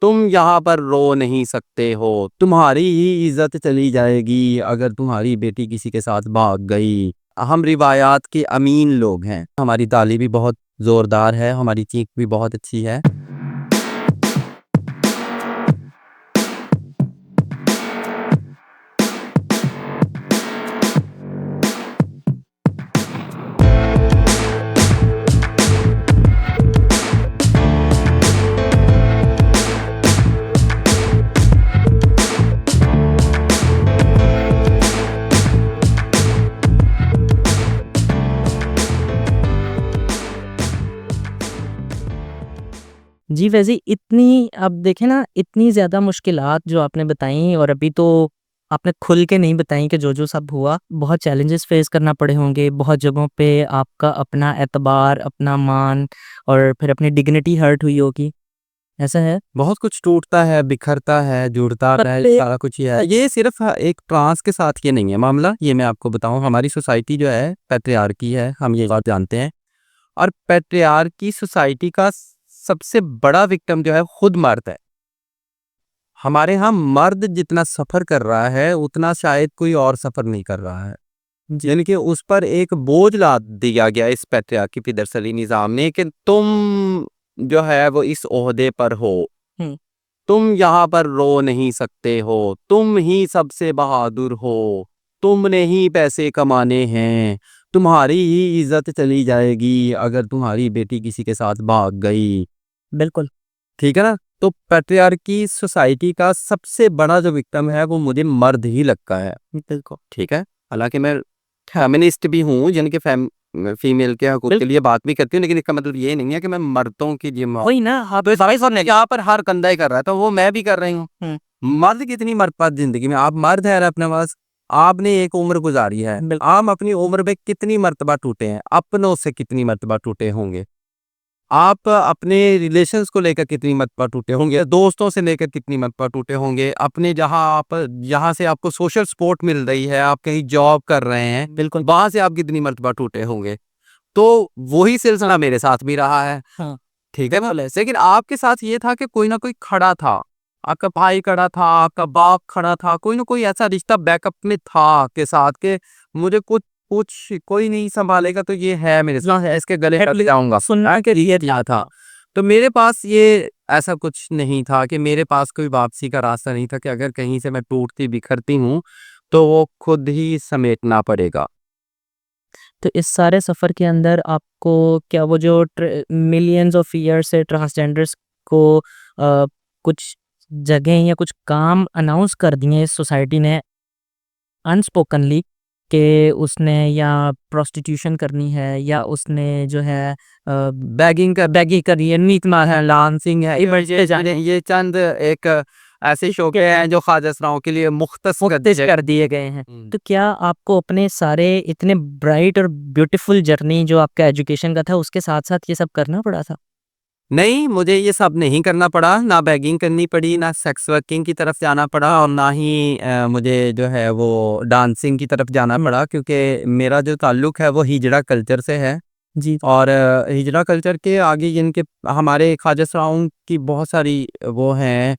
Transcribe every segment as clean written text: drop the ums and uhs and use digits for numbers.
तुम यहाँ पर रो नहीं सकते हो, तुम्हारी ही इज्जत चली जाएगी अगर तुम्हारी बेटी किसी के साथ भाग गई। हम रिवायात के अमीन लोग हैं। हमारी ताली भी बहुत जोरदार है, हमारी चीख भी बहुत अच्छी है। जी, वैसे इतनी अब देखें ना, इतनी ज़्यादा मुश्किलात जो आपने बताई और अभी तो आपने खुल के नहीं बताई कि जो-जो सब हुआ, बहुत चैलेंजेस फेस करना पड़े होंगे, बहुत जगहों पे आपका अपना एतबार, अपना मान और फिर अपनी डिग्निटी हर्ट हुई होगी, ऐसा है? बहुत कुछ टूटता है, बिखरता है, जुड़ता है, सारा कुछ ही है। ये सिर्फ एक ट्रांस के साथ ये नहीं है मामला, ये मैं आपको बताऊँ। हमारी सोसाइटी जो है पैट्रियार्की है, हम ये बात जानते हैं। और पैट्रियार्की सोसाइटी का सबसे बड़ा विक्टिम जो है खुद मर्द है। हमारे यहाँ मर्द जितना सफ़र कर रहा है, उतना शायद कोई और सफ़र नहीं कर रहा है। यानी कि उस पर एक बोझ लाद दिया गया इस पैट्रियार्की पिदरसली निज़ाम ने कि तुम जो है वो इस ओहदे पर हो, हुँ। तुम यहाँ पर रो नहीं सकते हो, तुम ही सबसे बहादुर हो, तुमने ही पैसे कमाने हैं, तुम्हारी ही इज्जत चली जाएगी अगर तुम्हारी बेटी किसी के साथ भाग गई। बिल्कुल। ठीक है ना? तो पैट्रियार्की सोसाइटी का सबसे बड़ा जो विक्टिम है वो मुझे मर्द ही लगता है। बिल्कुल। ठीक है? हालाँकि मैं फेमिनिस्ट भी हूँ, यानी कि फीमेल के हकूक़ के लिए बात भी करती हूँ, लेकिन इसका मतलब ये नहीं है कि मैं मर्दों की वही ना, आप तो सारे सामने यहाँ पर हर कंधा ही कर रहा है, तो वो मैं भी कर रही हूँ। हुँ। मर्द कितनी मर्द ज़िंदगी में, आप मर्द हैं अपने पास, आपने एक उम्र गुज़ारी है। बिल आप अपनी उम्र में कितनी मर्तबा टूटे हैं, अपनों से कितनी मर्तबा टूटे होंगे। आप अपने रिलेशंस को लेकर कितनी मर्तबा टूटे होंगे, दोस्तों से लेकर कितनी मर्तबा टूटे होंगे, अपने जहाँ से आपको सोशल सपोर्ट मिल रही है, आप कहीं जॉब कर रहे हैं, बिल्कुल। वहाँ से आप कितनी मर्तबा टूटे होंगे। तो वही सिलसिला मेरे साथ भी रहा है। हाँ। ठीक है ना? लेकिन आपके साथ ये था कि कोई ना कोई खड़ा था, आपका भाई खड़ा था, आपका बाप खड़ा था, कोई ना कोई ऐसा रिश्ता बैकअप में था आपके साथ कि मुझे कुछ कुछ कोई नहीं संभालेगा तो ये है मेरे साथ, इसके गले लग जाऊंगा, सुनना के लिए क्या था। तो मेरे पास ये ऐसा कुछ नहीं था कि मेरे पास कोई वापसी का रास्ता नहीं था कि अगर कहीं से मैं टूटती बिखरती हूँ तो वो खुद ही समेटना पड़ेगा। तो इस सारे सफ़र के अंदर आपको क्या वो जो मिलियंस ऑफ ईयर से ट्रांसजेंडर्स को कुछ जगह या कुछ काम अनाउंस कर दिए इस सोसाइटी ने अनस्पोकनली कि उसने या प्रोस्टिट्यूशन करनी है या उसने जो है बैगिंग करी है, नीत मार है, डांसिंग है, ये चंद एक ऐसे शौक हैं जो ख्वाजा सराओं के लिए मुख्तस मुख्तस कर दिए गए हैं। हम्म। तो क्या आपको अपने सारे इतने ब्राइट और ब्यूटीफुल जर्नी जो आपका एजुकेशन का था उसके साथ-साथ ये सब करना पड़ा था? नहीं, मुझे ये सब नहीं करना पड़ा, ना बैगिंग करनी पड़ी, ना सेक्स वर्किंग की तरफ जाना पड़ा और ना ही मुझे जो है वो डांसिंग की तरफ जाना पड़ा, क्योंकि मेरा जो ताल्लुक है वो हिजड़ा कल्चर से है। जी। और हिजड़ा कल्चर के आगे जिनके हमारे ख्वाजा सराओं की बहुत सारी वो हैं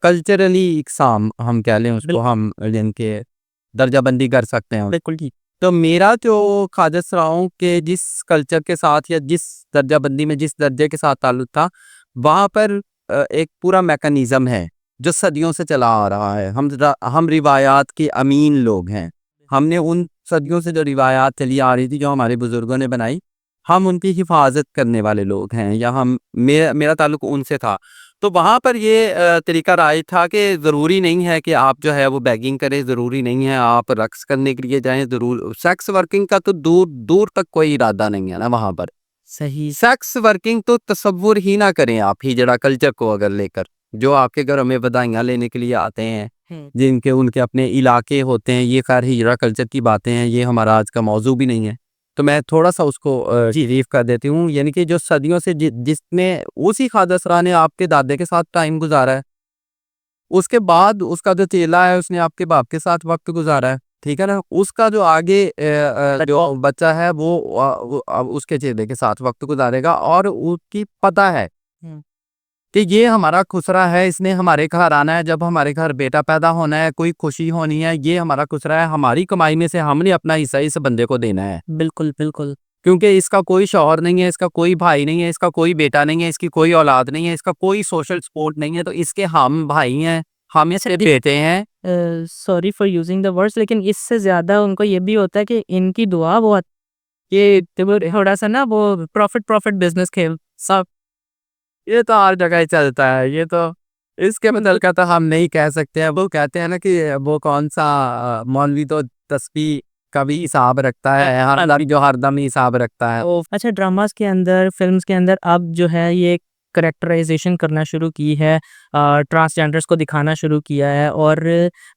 कल्चरली इकसाम, हम कह लें उसको, हम जिनके दर्जाबंदी कर सकते हैं। बिल्कुल ठीक। तो मेरा जो ख्वाजा सराओं के जिस कल्चर के साथ या जिस दर्जाबंदी में जिस दर्जे के साथ ताल्लुक था, वहाँ पर एक पूरा मैकेनिज़्म है जो सदियों से चला आ रहा है। हम रिवायात के अमीन लोग हैं। हमने उन सदियों से जो रिवायात चली आ रही थी, जो हमारे बुज़ुर्गों ने बनाई, हम उनकी हिफाज़त करने वाले लोग हैं, या मेरा ताल्लुक उनसे था। तो वहाँ पर ये तरीका राइज था कि ज़रूरी नहीं है कि आप जो है वो बैगिंग करें, ज़रूरी नहीं है आप रक़्स करने के लिए जाएँ, ज़रूर सेक्स वर्किंग का तो दूर दूर तक कोई इरादा नहीं है ना वहाँ पर। सही। सेक्स वर्किंग तो तसव्वुर ही ना करें आप हिजड़ा कल्चर को अगर लेकर, जो आपके घरों में बधाइयाँ लेने के लिए आते हैं, हुँ। जिनके उनके अपने इलाके होते हैं, ये खैर हिजड़ा कल्चर की बातें हैं, ये हमारा आज का मौज़ू भी नहीं है। तो मैं थोड़ा-सा उसको ब्रीफ़ कर देती हूँ, यानी कि जो सदियों से जिसने उसी ख्वाजा सरा ने आपके दादे के साथ टाइम गुज़ारा है, उसके बाद उसका जो चेला है उसने आपके बाप के साथ वक़्त गुज़ारा है, ठीक है ना? उसका जो आगे जो बच्चा है वो अब उसके चेले के साथ वक़्त गुज़ारेगा और उसकी पता है हुँ। कि ये हमारा खुसरा है, इसने हमारे घर आना है, जब हमारे घर बेटा पैदा होना है, कोई खुशी होनी है, ये हमारा खुसरा है, हमारी कमाई में से हमने अपना हिस्सा इस बंदे को देना है। बिल्कुल, बिल्कुल। क्योंकि इसका कोई शौहर नहीं है, इसका कोई भाई नहीं है, इसका कोई बेटा नहीं है, इसकी कोई औलाद नहीं है, इसका कोई सोशल सपोर्ट नहीं है, तो इसके हम भाई हैं, हम इसके बेटे हैं। Sorry for using the words, लेकिन इससे ज़्यादा उनको ये भी होता है कि इनकी दुआ वो ये थोड़ा-सा ना वो प्रॉफिट बिज़नेस खेल सब। ये तो हर जगह ही चलता है, ये तो इसके बदल का तो हम नहीं कह सकते हैं। वो कहते हैं ना कि वो कौन-सा मौलवी तो तस्बीह का भी हिसाब रखता है, हर जो हरदम हिसाब रखता है। अच्छा, ड्रामास के अंदर, फ़िल्म्स के अंदर अब जो है ये कैरेक्टराइज़ेशन करना शुरू की है, ट्रांसजेंडर्स को दिखाना शुरू किया है। और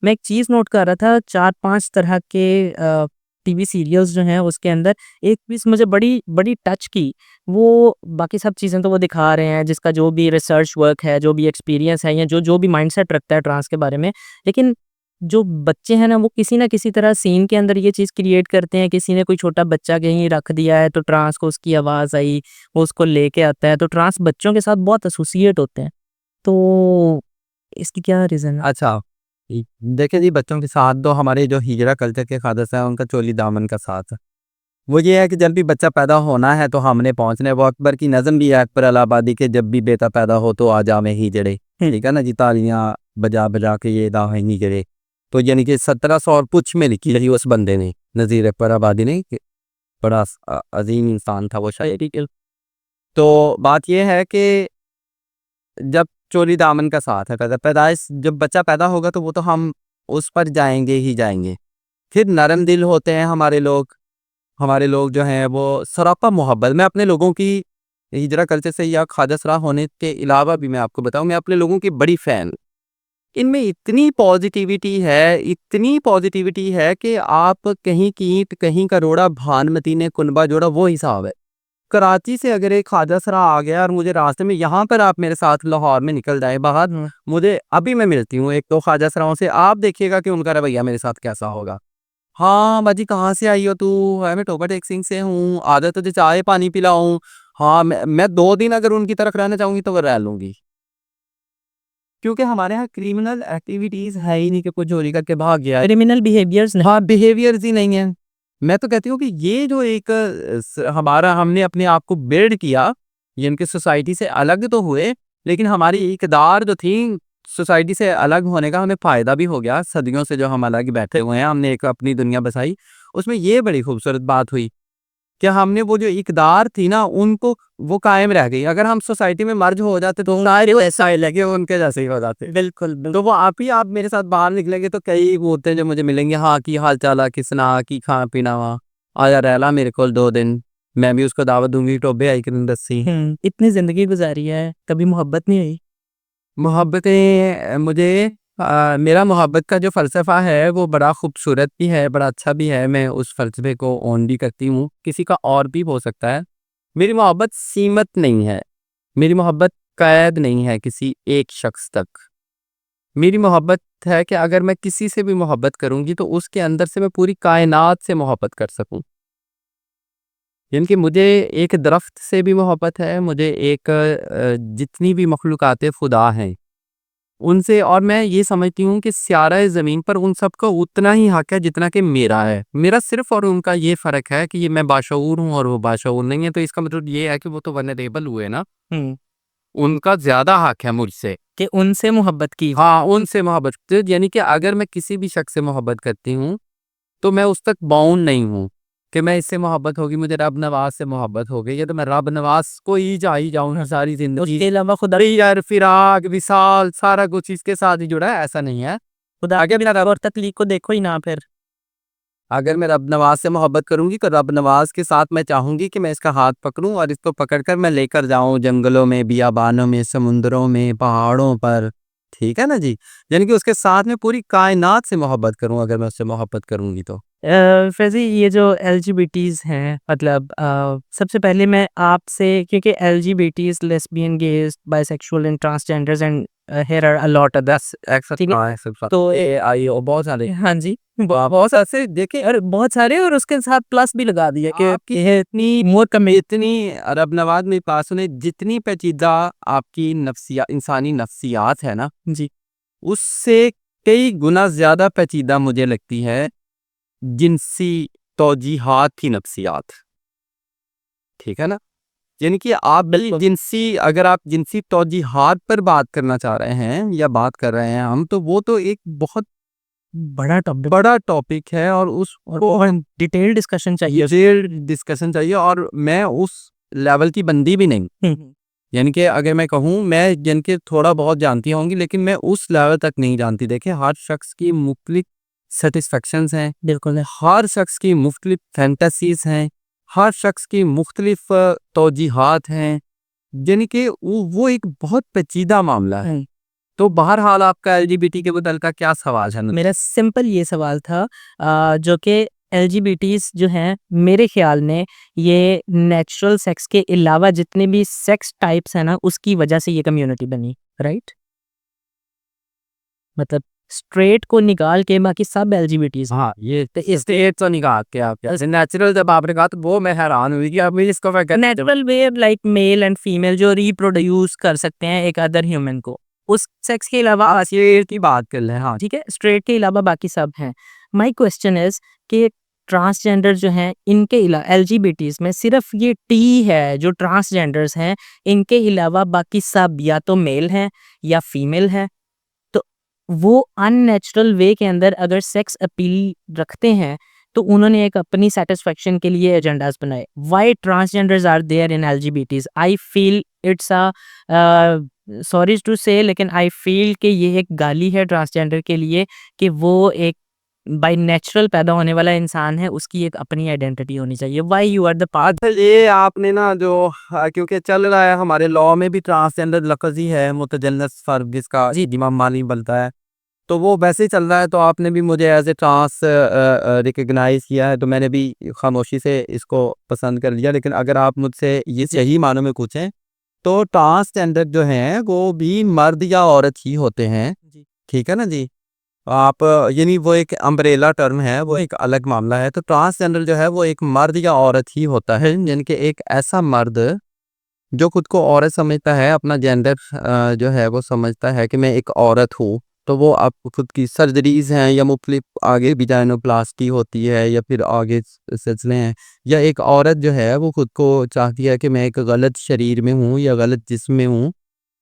मैं एक चीज़ नोट कर रहा था, 4-5 तरह के टीवी सीरियल्स जो हैं उसके अंदर एक चीज़ मुझे बड़ी बड़ी टच की। वो बाकी सब चीज़ें तो वो दिखा रहे हैं, जिसका जो भी रिसर्च वर्क है, जो भी एक्सपीरियंस है, या जो जो भी माइंडसेट रखता है ट्रांस के बारे में। लेकिन जो बच्चे हैं ना, वो किसी न किसी तरह सीन के अंदर ये चीज़ क्रिएट करते हैं। किसी ने कोई छोटा बच्चा कहीं रख दिया है तो ट्रांस को उसकी आवाज़ आई, वो उसको लेके आता है, तो ट्रांस बच्चों के साथ बहुत एसोसिएट होते हैं। तो इसकी क्या रीज़न है? अच्छा, देखिए जी, बच्चों के साथ तो हमारे जो हिजरा कल्चर के क़ादस है, उनका चोली दामन का साथ है। वो ये है कि जब भी बच्चा पैदा होना है तो हमने पहुँचना है। वो अकबर की नज़म भी है, अकबर इलाहाबादी के, जब भी बेटा पैदा हो तो आ जावे हिजड़े। ठीक है ना जी, तालियाँ बजा बजा के ये दावें हिजड़े। तो यानी कि 1700 और कुछ में लिखी रही उस बंदे ने, नज़ीर अकबर आबादी ने, कि बड़ा अजीम इंसान था वो शायरी के। तो बात ये है कि जब चोली दामन का साथ है, पैदाइश जब बच्चा पैदा होगा तो वो तो हम उस पर जाएंगे ही जाएंगे। फिर नरम दिल होते हैं हमारे लोग। हमारे लोग जो हैं वो सरापा मोहब्बत, मैं अपने लोगों की हिजरा कल्चर से या ख्वाजा सरा होने के अलावा भी मैं आपको बताऊं, मैं अपने लोगों की बड़ी फ़ैन। इनमें इतनी पॉजिटिविटी है कि आप कहीं की ईंट कहीं का रोड़ा, भानमती ने कुनबा जोड़ा, वो हिसाब है। कराची से अगर एक ख्वाजा सरा आ गया और मुझे रास्ते में, यहाँ पर आप मेरे साथ लाहौर में निकल जाए बाहर, मुझे अभी मैं मिलती हूँ एक दो ख्वाजा सराओं से, आप देखिएगा कि उनका रवैया मेरे साथ कैसा होगा। हाँ बाजी, कहाँ से आई हो तू? मैं टोबा टेक्सिंग से हूँ, आदत तुझे चाय पानी पिलाऊं? हाँ, मैं 2 दिन अगर उनकी तरफ रहना चाहूंगी तो वो रह लूंगी। क्योंकि हमारे यहाँ क्रिमिनल एक्टिविटीज है ही नहीं कि कोई चोरी करके भाग गया। क्रिमिनल बिहेवियर्स नहीं। हाँ, बिहेवियर्स ही नहीं है। मैं तो कहती हूँ कि ये जो एक हमारा, हमने अपने आप को बिल्ड किया, ये इनके सोसाइटी से अलग तो हुए, लेकिन हमारी इकदार जो थी सोसाइटी से अलग होने का, हमें फ़ायदा भी हो गया। सदियों से जो हम अलग बैठे हुए हैं, हमने एक अपनी दुनिया बसाई। उसमें ये बड़ी खूबसूरत बात हुई कि हमने वो जो इकदार थी ना, उनको वो कायम रह गई। अगर हम सोसाइटी में मर्ज हो जाते तो सारे वैसा ही लगे उनके जैसे ही हो जाते। बिल्कुल, बिल्कुल। तो वो आप मेरे साथ बाहर निकलेंगे तो कई वो होते हैं जो मुझे मिलेंगे, हाँ की हाल चाल आ, किसना की खा पीना वा, आया रहला मेरे को 2 दिन, मैं भी उसको दावत दूंगी, टोबे आई करूँ दसी। इतनी ज़िंदगी गुज़ारी है, कभी मोहब्बत नहीं हुई? मोहब्बतें मुझे मेरा मोहब्बत का जो फ़लसफ़ा है वो बड़ा खूबसूरत भी है, बड़ा अच्छा भी है। मैं उस फ़लसफ़े को ओन भी करती हूँ, किसी का और भी हो सकता है। मेरी मोहब्बत सीमित नहीं है, मेरी मोहब्बत कैद नहीं है किसी एक शख्स तक। मेरी मोहब्बत है कि अगर मैं किसी से भी मोहब्बत करूँगी तो उसके अंदर से मैं पूरी कायनात से मोहब्बत कर सकूँ। यानी कि मुझे एक दरख्त से भी मोहब्बत है, मुझे एक जितनी भी मखलूक़ात खुदा हैं उनसे, और मैं ये समझती हूँ कि स्यारा ज़मीन पर उन सब का उतना ही हक है जितना कि मेरा है। मेरा सिर्फ़ और उनका ये फ़र्क है कि ये मैं बाशऊर हूँ और वो बाशऊर नहीं है, तो इसका मतलब ये है कि वो तो वल्नरेबल हुए ना, हुँ, उनका ज़्यादा हक है मुझसे। कि उनसे मोहब्बत की। हाँ, उनसे मोहब्बत, तो यानी कि अगर मैं किसी भी शख्स से मोहब्बत करती हूँ, तो मैं उस तक बाउंड नहीं हूँ कि मैं इससे मोहब्बत होगी, मुझे रब नवाज़ से मोहब्बत हो गई है तो मैं रब नवाज़ को ही जा ही जाऊँ सारी ज़िंदगी। उसके अलावा खुदा यार, फिराक, विसाल, सारा कुछ इसके साथ ही जुड़ा है, ऐसा नहीं है। खुदा के बिना रब और तख्लीक को देखो ही ना फिर। अगर मैं रब नवाज़ से मोहब्बत करूँगी तो रब नवाज़ के साथ मैं चाहूँगी कि मैं इसका हाथ पकड़ूँ और इसको पकड़कर मैं लेकर जाऊँ जंगलों में, बियाबानों में, समुद्रों में, पहाड़ों पर। ठीक है ना जी? यानी कि उसके साथ में पूरी कायनात से मोहब्बत करूँ अगर मैं उससे मोहब्बत करूँगी तो। फैज़ी ये जो एलजीबीटीज़ हैं मतलब सबसे पहले मैं आपसे क्योंकि LGBTs, lesbian, gays, bisexual and transgenders and here are a lot others, ठीक है? तो ए आई और बहुत सारे हाँ जी, बहुत ऐसे देखिए और बहुत सारे और उसके साथ प्लस भी लगा दिया कि आपकी ये इतनी मोर कमी इतनी अरब नवाज में पास सुने जितनी पेचीदा आपकी नफ्सिया इंसानी नफ्सियात है ना जी, उससे कई गुना ज्यादा पेचीदा मुझे लगती है जिनसी तौजीहात की नफ्सियात। ठीक है ना, यानी कि आप बिल्कुल। जिनसी अगर आप जिनसी तौजीहात पर बात करना चाह रहे हैं या बात कर रहे हैं हम, तो वो तो एक बहुत बड़ा टॉपिक बड़ा टॉपिक है और और उसको बहुत डिटेल डिस्कशन चाहिए। डिटेल डिस्कशन चाहिए और मैं उस लेवल की बंदी भी नहीं। हुँ, यानी कि अगर मैं कहूँ मैं जिनके थोड़ा बहुत जानती होंगी लेकिन मैं उस लेवल तक नहीं जानती। देखिए हर शख्स की मुख्तलिफ सेटिस्फेक्शंस हैं, बिल्कुल है। हर शख्स की मुख्तलिफ फैंटेसीज हैं, हर शख्स की मुख्तलिफ तौजीहात हैं, यानी कि वो एक बहुत पेचीदा मामला है। हुँ। तो बहरहाल आपका एलजीबीटी के मुतल्लिक़ क्या सवाल है? मेरा सिंपल ये सवाल था जो कि एलजीबीटीज़ जो हैं मेरे ख़्याल में ये नेचुरल सेक्स के अलावा जितने भी सेक्स टाइप्स हैं ना उसकी वजह से ये कम्युनिटी बनी, राइट? मतलब स्ट्रेट को निकाल के बाकी सब एलजीबीटीज़ हाँ, ये तो स्टेट तो निकाल के आप जैसे नेचुरल जब आपने कहा तो वो मैं हैरान हुई कि अभी इसको मैं natural way like male and female जो रिप्रोड्यूस कर सकते हैं एक अदर ह्यूमन को। उस सेक्स के अलावा स्टेट की बात कर ले। हाँ, ठीक है, स्ट्रेट के अलावा बाकी सब हैं। माय क्वेश्चन इज़ कि ट्रांसजेंडर जो हैं इनके अला एलजीबीटीज़ में सिर्फ़ ये टी है जो ट्रांसजेंडर्स हैं, इनके अलावा बाकी सब या तो मेल हैं या फीमेल हैं। तो वो अननेचुरल वे के अंदर अगर सेक्स अपील रखते हैं, तो उन्होंने एक अपनी सैटिस्फैक्शन के लिए एजेंडाज़ बनाए। Why transgenders are there in LGBTs? I feel it's sorry to say लेकिन आई फील कि ये एक गाली है ट्रांसजेंडर के लिए कि वो एक बाय नेचुरल पैदा होने वाला इंसान है, उसकी एक अपनी आइडेंटिटी होनी चाहिए। Why you are the part अच्छा ये आपने ना जो क्योंकि चल रहा है हमारे लॉ में भी ट्रांसजेंडर लफ्ज़ ही है मुतजन्नस फर्द जिसका जी, इमाम मानी बनता है। तो वो वैसे ही चल रहा है तो आपने भी मुझे एज़ ए ट्रांस रिकॉग्नाइज़ किया है तो मैंने भी खामोशी से इसको पसंद कर लिया। लेकिन अगर आप मुझसे ये सही मानों में पूछें तो ट्रांसजेंडर जो हैं वो भी मर्द या औरत ही होते हैं। जी, ठीक है ना जी? आप यानी वो एक अम्ब्रेला टर्म है, वो एक अलग मामला है। तो ट्रांसजेंडर जो है वो एक मर्द या औरत ही होता है, यानी कि एक ऐसा मर्द जो खुद को औरत समझता है, अपना जेंडर जो है वो समझता है कि मैं एक औरत हूँ। तो वो आप खुद की सर्जरीज़ हैं या मुख्तलिफ आगे विजाइनोप्लास्टी होती है या फिर आगे सिलसिले हैं, या एक औरत जो है वो खुद को चाहती है कि मैं एक गलत शरीर में हूँ या गलत जिस्म में हूँ,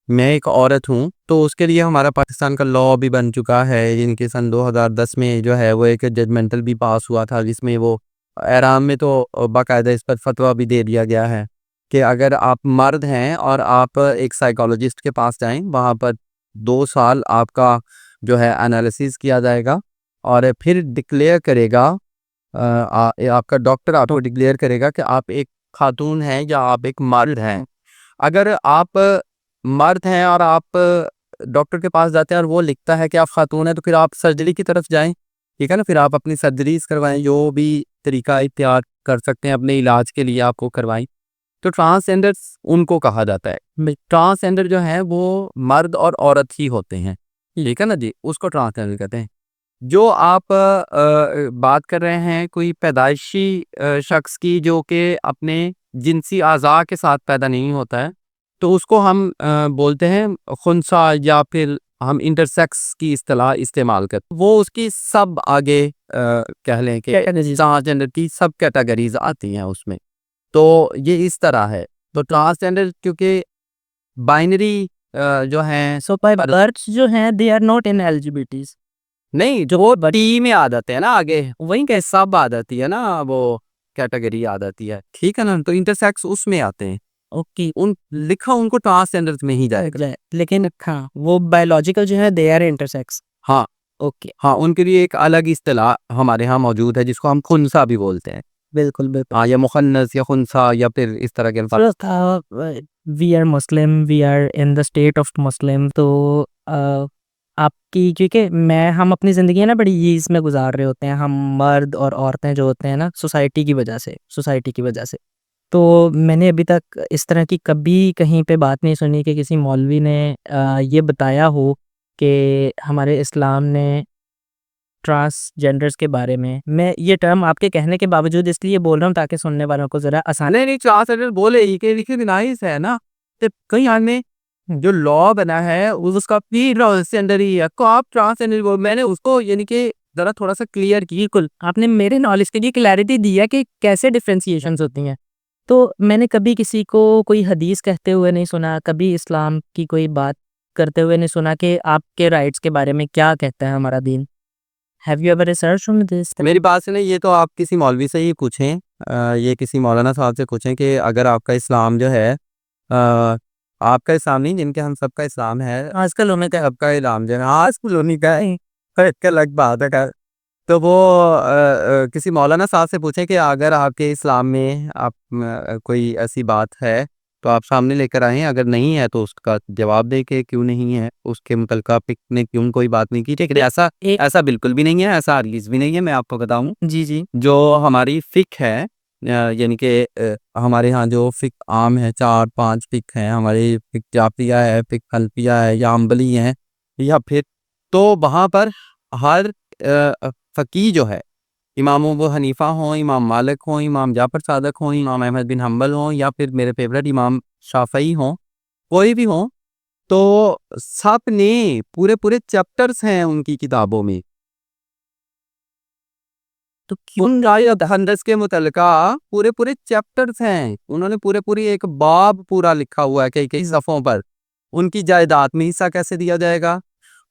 मैं एक औरत हूँ। तो उसके लिए हमारा पाकिस्तान का लॉ भी बन चुका है, जिनके सन 2010 में जो है वो एक जजमेंटल भी पास हुआ था जिसमें वो ईरान में तो बाकायदा इस पर फतवा भी दे दिया गया है कि अगर आप मर्द हैं और आप एक साइकोलॉजिस्ट के पास जाएँ, वहाँ पर 2 साल आपका जो है एनालिसिस किया जाएगा और फिर डिक्लेयर करेगा आपका डॉक्टर आपको डिक्लेयर करेगा कि आप एक खातून हैं या आप एक मर्द हैं। अगर आप मर्द हैं और आप डॉक्टर के पास जाते हैं और वो लिखता है कि आप खातून हैं तो फिर आप सर्जरी की तरफ जाएँ, ठीक है ना? फिर आप अपनी सर्जरीज़ करवाएँ, जो भी तरीका इख्तियार कर सकते हैं अपने इलाज के लिए आपको करवाएँ। तो ट्रांसजेंडर्स उनको कहा जाता है। ट्रांसजेंडर जो है वो मर्द और औरत ही होते हैं, ठीक है ना जी? उसको ट्रांसजेंडर कहते हैं। जो आप बात कर रहे हैं कोई पैदाइशी शख्स की जो कि अपने जिनसी आज़ा के साथ पैदा नहीं होता है, तो उसको हम बोलते हैं खुन्सा या फिर हम इंटरसेक्स की इस्तिलाह इस्तेमाल करते हैं। वो उसकी सब आगे कह लें कि ट्रांसजेंडर की सब कैटेगरीज़ आती हैं उसमें। तो ये इस तरह है। तो ट्रांसजेंडर क्योंकि बाइनरी जो हैं सो बाय बर्थ जो हैं दे आर नॉट इन एलजीबीटीज़। नहीं, जो वो टी में आ जाते हैं ना आगे, वहीं के सब आ जाती है ना वो कैटेगरी आ जाती है, ठीक है ना? तो इंटरसेक्स उसमें आते हैं। ओके, उन लिखा उनको ट्रांसजेंडर्स में ही जाएगा। जाए लेकिन हाँ, वो बायोलॉजिकल जो है दे आर इंटरसेक्स। हाँ, ओके, हाँ, उनके लिए एक अलग इस्तिलाह हमारे यहाँ मौजूद है जिसको हम खुन्सा भी बोलते हैं। बिल्कुल, बिल्कुल। हाँ, या मुखन्नस या खुन्सा या फिर इस तरह के अल्फाज। We are Muslim, we are in the state of Muslim तो आपकी, क्योंकि हम अपनी ज़िंदगी ना बड़ी ईज़ में गुज़ार रहे होते हैं, हम मर्द और औरतें जो होते हैं ना सोसाइटी की वजह से। तो मैंने अभी तक इस तरह की कभी कहीं पे बात नहीं सुनी कि किसी मौलवी ने ये बताया हो कि हमारे इस्लाम ने ट्रांसजेंडर्स के बारे में, मैं ये टर्म आपके कहने के बावजूद इसलिए बोल रहा हूँ ताकि सुनने वालों को ज़रा आसानी। नहीं नहीं, ट्रांसजेंडर बोले ही कि रिकग्नाइज है ना, तो कई आने हुँ, जो लॉ बना है उसका भी ट्रांसजेंडर ही है, को आप ट्रांसजेंडर बोल, मैंने उसको यानी कि जरा थोड़ा सा क्लियर की। बिल्कुल, आपने मेरे नॉलेज के लिए क्लैरिटी दी है कि कैसे डिफरेंशिएशंस होती हैं। तो मैंने कभी किसी को कोई हदीस कहते हुए नहीं सुना, कभी इस्लाम की कोई बात करते हुए नहीं सुना कि आपके राइट्स के बारे में क्या कहता है हमारा दीन। Have you ever researched on this? मेरी बात सुने, ये तो आप किसी मौलवी से ही पूछें, ये किसी मौलाना साहब से पूछें कि अगर आपका इस्लाम जो है, आपका इस्लाम नहीं, जिनके हम सबका इस्लाम है, आजकल उन्हें का सबका इस्लाम जो है आजकल उन्हीं का है, एक अलग बात है। तो वो किसी मौलाना साहब से पूछें कि अगर आपके इस्लाम में आप कोई ऐसी बात है तो आप सामने लेकर आएँ, अगर नहीं है तो उसका जवाब दें कि क्यों नहीं है, उसके मुतल्लिक़ फ़िक ने क्यों कोई बात नहीं की। लेकिन ऐसा एक ऐसा बिल्कुल भी नहीं है, ऐसा हरगिज़ भी नहीं है। मैं आपको बताऊँ, जी, जी। जो हमारी फ़िक है, यानी कि हमारे यहाँ जो फ़िक आम है, 4-5 फ़िक हैं, हमारी फ़िक जाफ़िया है, फ़िक हनफिया है या हम्बली है, या फिर तो वहाँ पर हर फ़कीह जो है, इमाम अबू हनीफ़ा हों, इमाम मालिक हों, इमाम जाफ़र सादिक हों, इमाम अहमद बिन हम्बल हों, या फिर मेरे फ़ेवरेट इमाम शाफ़ई हों, कोई भी हों, तो सब ने पूरे-पूरे चैप्टर्स हैं उनकी किताबों में। तो क्यों उन आयत हदीस के मुतल्लिका पूरे-पूरे चैप्टर्स हैं। उन्होंने पूरी एक बाब पूरा लिखा हुआ है कई-कई सफ़ों पर। उनकी जायदाद में हिस्सा कैसे दिया जाएगा,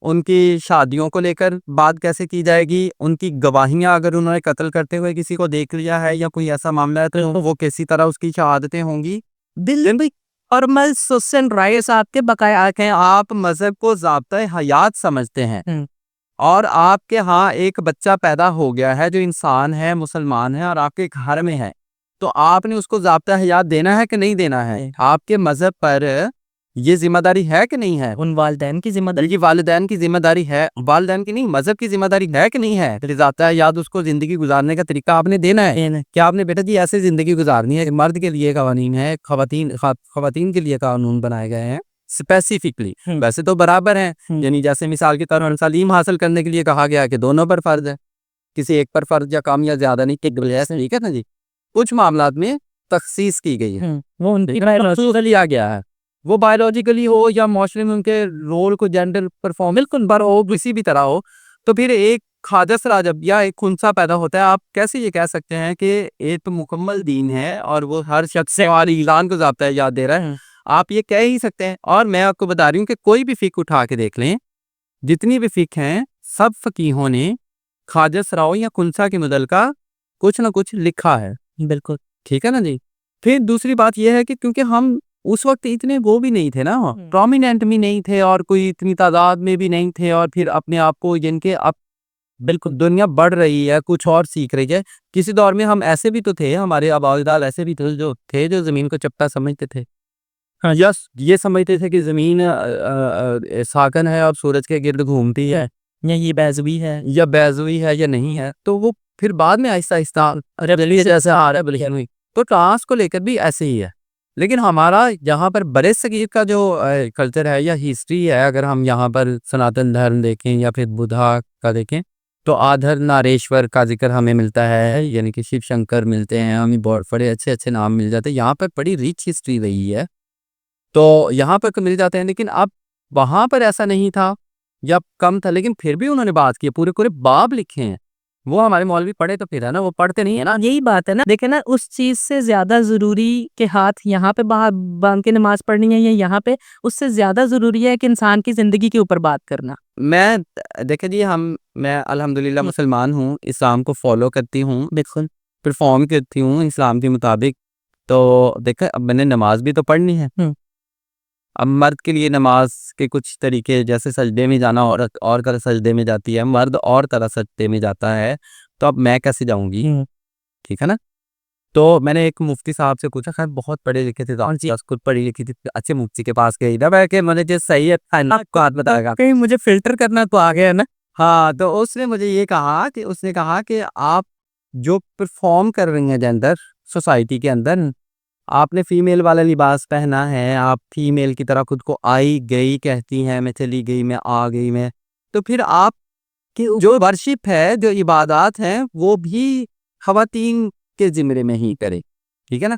उनकी शादियों को लेकर बात कैसे की जाएगी, उनकी गवाहियाँ अगर उन्होंने कत्ल करते हुए किसी को देख लिया है या कोई ऐसा मामला है तो वो किसी तरह उसकी शहादतें होंगी। बिल्कुल। और मैं सुसन राइस आपके बकाया आके आप मज़हब को ज़ाब्ता हयात समझते हैं, हुँ, और आपके यहाँ एक बच्चा पैदा हो गया है जो इंसान है, मुसलमान है और आपके घर में है, तो आपने उसको ज़ाब्ता हयात देना है कि नहीं देना है? जी। आपके मज़हब पर ये ज़िम्मेदारी है कि नहीं है? उन वालिदैन की ज़िम्मेदारी। ये वालिदैन की ज़िम्मेदारी है, वालिदैन की नहीं, मज़हब की ज़िम्मेदारी है कि नहीं है? फिर ज़ाब्ता हयात उसको ज़िंदगी गुज़ारने का तरीका आपने देना है। देना है। क्या आपने बेटा जी ऐसे ज़िंदगी गुज़ारनी है? मर्द के लिए कवानीन है, ख़वातीन के लिए कानून बनाए गए हैं स्पेसिफिकली। हुँ, वैसे तो बराबर हैं, हुँ, यानी जैसे मिसाल के तौर पर तालीम हासिल करने के लिए कहा गया है कि दोनों पर फ़र्ज़ है, किसी एक पर फ़र्ज़ या कम या ज़्यादा नहीं, ठीक है ना जी? कुछ मामलात में तख़सीस की गई है, हुँ। वो उनकी मखसूस लिया गया है। वो बायोलॉजिकली हो या माशरे में उनके रोल को जेंडर परफॉर्म बिल्कुल पर हो, किसी भी तरह हो, तो फिर एक खाजस-रा जब या एक खुंसा पैदा होता है, आप कैसे ये कह सकते हैं कि एक तो मुकम्मल दीन है और वो हर शख्स से और ईज़ान को ज़ाब्ता याद दे रहा है। हुँ, आप ये कह ही सकते हैं, और मैं आपको बता रही हूँ कि कोई भी फ़िक़्ह उठा के देख लें, जितनी भी फ़िक़्ह हैं, सब फ़कीहों ने खाजस-राओ या खुंसा के मुतल्लिका कुछ न कुछ लिखा है। बिल्कुल। ठीक है ना जी? फिर दूसरी बात ये है कि क्योंकि हम उस वक़्त इतने वो भी नहीं थे ना, हुँ। प्रोमिनेंट भी नहीं थे और कोई इतनी तादाद में भी नहीं थे, और फिर अपने आप को जिनके अब बिल्कुल दुनिया बढ़ रही है, कुछ और सीख रही है। किसी दौर में हम ऐसे भी तो थे, हमारे आबा-ओ-अजदाद ऐसे भी थे जो ज़मीन को चपटा समझते थे। हाँ, यस, ये समझते थे कि ज़मीन साकन है और सूरज के गिर्द घूमती है, या ये बेज़ुवी है। या बैज़ुई है या नहीं है। तो वो फिर बाद में आहिस्ता-आहिस्ता रेवोल्यूशन जैसे आ रहा है बिल्कुल हुई, तो ट्रांस को लेकर भी ऐसे ही है। लेकिन हमारा यहाँ पर बरे-सगीर का जो कल्चर है या हिस्ट्री है, अगर हम यहाँ पर सनातन धर्म देखें या फिर बुद्धा का देखें, तो आधर नारेश्वर का ज़िक्र हमें मिलता है, यानी कि शिव शंकर मिलते हैं, हमें बहुत बड़े अच्छे-अच्छे नाम मिल जाते हैं। यहाँ पर बड़ी रिच हिस्ट्री रही है, तो यहाँ पर मिल जाते हैं, लेकिन अब वहाँ पर ऐसा नहीं था या कम था, लेकिन फिर भी उन्होंने बात की, पूरे-पूरे बाब लिखे हैं। वो हमारे मौलवी पढ़े तो फिर है ना, वो पढ़ते नहीं है ना। यही बात है ना, देखिए ना उस चीज़ से ज़्यादा ज़रूरी कि हाथ यहाँ पे बाँध के नमाज़ पढ़नी है या यहाँ पे, उससे ज़्यादा ज़रूरी है कि इंसान की ज़िंदगी के ऊपर बात करना। देखिए जी, मैं अल्हम्दुलिल्लाह हुँ, मुसलमान हूँ, इस्लाम को फ़ॉलो करती हूँ, बिल्कुल। परफ़ॉर्म करती हूँ इस्लाम के मुताबिक। तो देखें, अब मैंने नमाज़ भी तो पढ़नी है। हुँ, अब मर्द के लिए नमाज के कुछ तरीके, जैसे सजदे में जाना, औरत और तरह सजदे में जाती है, मर्द और तरह सजदे में जाता है, तो अब मैं कैसे जाऊँगी? हुँ, ठीक है ना? तो मैंने एक मुफ्ती साहब से पूछा, खैर बहुत पढ़े लिखे थे, तो जी खुद पढ़ी लिखी थी, अच्छे मुफ्ती के पास गई ना, मैं कि मैंने जो सही है आपको बात बताएगा, कहीं मुझे फ़िल्टर करना तो आ गया ना। हाँ, तो उसने मुझे ये कहा कि उसने कहा कि आप जो परफ़ॉर्म कर रही हैं जेंडर सोसाइटी के अंदर, आपने फीमेल वाला लिबास पहना है, आप फीमेल की तरह खुद को आई गई कहती हैं, मैं चली गई, मैं आ गई, मैं, तो फिर आप कि जो वर्शिप है, जो इबादत हैं, वो भी ख़वातीन के ज़िम्मे में ही करें, ठीक है ना?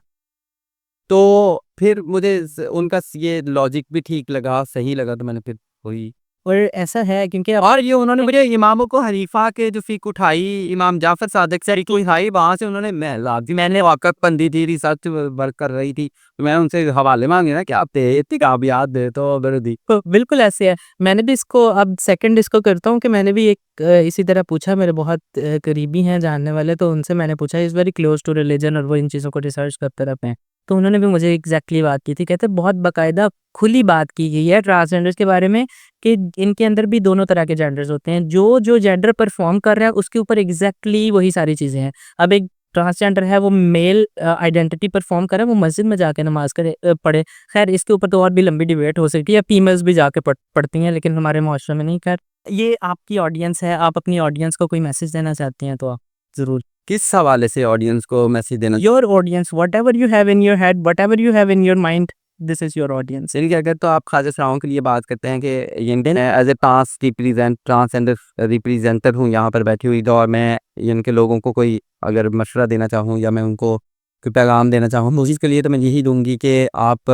तो फिर मुझे उनका ये लॉजिक भी ठीक लगा, सही लगा, तो मैंने फिर वही। और ऐसा है क्योंकि और ये उन्होंने मुझे इमामों को हनीफा के जो फ़िक़्ह उठाई, इमाम जाफ़र सादिक से फ़िक़्ह उठाई, वहाँ से उन्होंने मैंने वाक़फ़बंदी थी, रिसर्च वर्क कर रही थी, तो मैं उनसे हवाले माँगे ना कि आप इतनी काबियात दे तो फिर दी। तो बिल्कुल ऐसे है। मैंने भी इसको अब सेकंड इसको करता हूँ कि मैंने भी एक इसी तरह पूछा, मेरे बहुत करीबी हैं जानने वाले, तो उनसे मैंने पूछा, is very close to religion और वो इन चीज़ों को रिसर्च करते रहते हैं। तो उन्होंने भी मुझे एग्ज़ैक्टली बात की थी, कहते बहुत बाकायदा खुली बात की गई है ट्रांसजेंडर्स के बारे में कि इनके अंदर भी दोनों तरह के जेंडर्स होते हैं। जो जेंडर परफ़ॉर्म कर रहा है उसके ऊपर एग्ज़ैक्टली वही सारी चीज़ें हैं। अब एक ट्रांसजेंडर है, वो मेल आइडेंटिटी परफ़ॉर्म कर रहा है, वो मस्जिद में जाके नमाज़ पढ़े। ख़ैर इसके ऊपर तो और भी लंबी डिबेट हो सकती है, या फीमेल्स भी जाके पढ़ती हैं, लेकिन हमारे मुआशरे में नहीं। ख़ैर ये आपकी ऑडियंस है, आप अपनी ऑडियंस को कोई मैसेज देना चाहती हैं तो आप ज़रूर। किस हवाले से ऑडियंस को मैसेज देना? Your audience, whatever you have in your head, whatever you have in your mind, this is your audience. यानी कि अगर तो आप ख्वाजा सराओं के लिए बात करते हैं कि इंडियन एज ए ट्रांसजेंडर रिप्रेजेंटर हूँ यहाँ पर बैठी हुई, तो और मैं इनके लोगों को कोई अगर मशवरा देना चाहूँ या मैं उनको कोई पैगाम देना चाहूँ, तो उसके लिए तो मैं यही दूंगी कि आप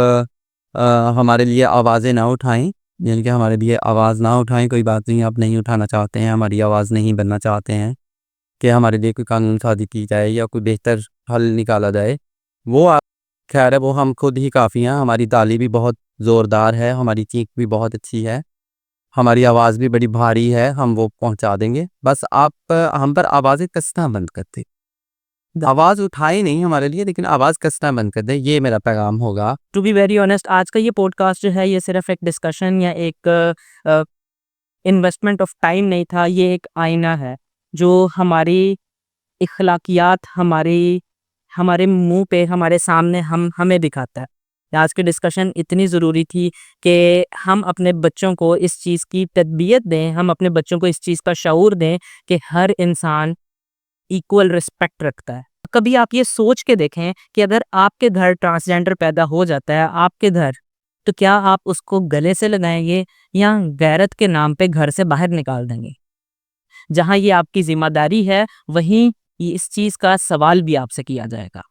हमारे लिए आवाज़ें ना उठाएं, यानी कि हमारे लिए आवाज़ ना उठाएं। कोई बात नहीं, आप नहीं उठाना चाहते हैं, हमारी आवाज़ नहीं बनना चाहते हैं कि हमारे लिए कोई कानून साज़ी की जाए या कोई बेहतर हल निकाला जाए, वो खैर है, वो हम खुद ही काफ़ी हैं। हमारी ताली भी बहुत ज़ोरदार है, हमारी चीख भी बहुत अच्छी है, हमारी आवाज़ भी बड़ी भारी है, हम वो पहुँचा देंगे। बस आप हम पर आवाज़ें कसना बंद कर दें। आवाज़ उठाए नहीं हमारे लिए, लेकिन आवाज़ कसना बंद कर दें, ये मेरा पैगाम होगा। टू बी वेरी ऑनेस्ट, आज का ये पॉडकास्ट जो है, ये सिर्फ़ एक डिस्कशन या एक इन्वेस्टमेंट ऑफ टाइम नहीं था, ये एक आईना है, जो हमारी इख़्लाक़ियात हमारे मुँह पे, हमारे सामने हमें दिखाता है। आज की डिस्कशन इतनी ज़रूरी थी कि हम अपने बच्चों को इस चीज़ की तरबियत दें, हम अपने बच्चों को इस चीज़ का शऊर दें कि हर इंसान इक्वल रिस्पेक्ट रखता है। कभी आप ये सोच के देखें कि अगर आपके घर ट्रांसजेंडर पैदा हो जाता है, आपके घर, तो क्या आप उसको गले से लगाएँगे या गैरत के नाम पे घर से बाहर निकाल देंगे? जहाँ ये आपकी ज़िम्मेदारी है, वहीं ये इस चीज़ का सवाल भी आपसे किया जाएगा।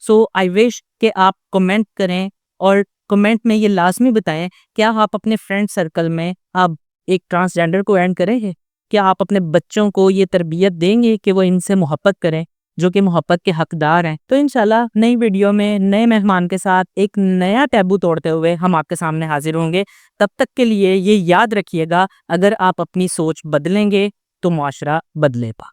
सो आई विश कि आप कमेंट करें और कमेंट में ये लाज़मी बताएं, क्या आप अपने फ्रेंड सर्कल में आप एक ट्रांसजेंडर को ऐड करेंगे? क्या आप अपने बच्चों को ये तरबियत देंगे कि वो इनसे मोहब्बत करें, जो कि मोहब्बत के हकदार हैं? तो इंशाल्लाह नई वीडियो में नए मेहमान के साथ एक नया टैबू तोड़ते हुए हम आपके सामने हाजिर होंगे। तब तक के लिए ये याद रखिएगा, अगर आप अपनी सोच बदलेंगे तो मुआशरा बदलेगा।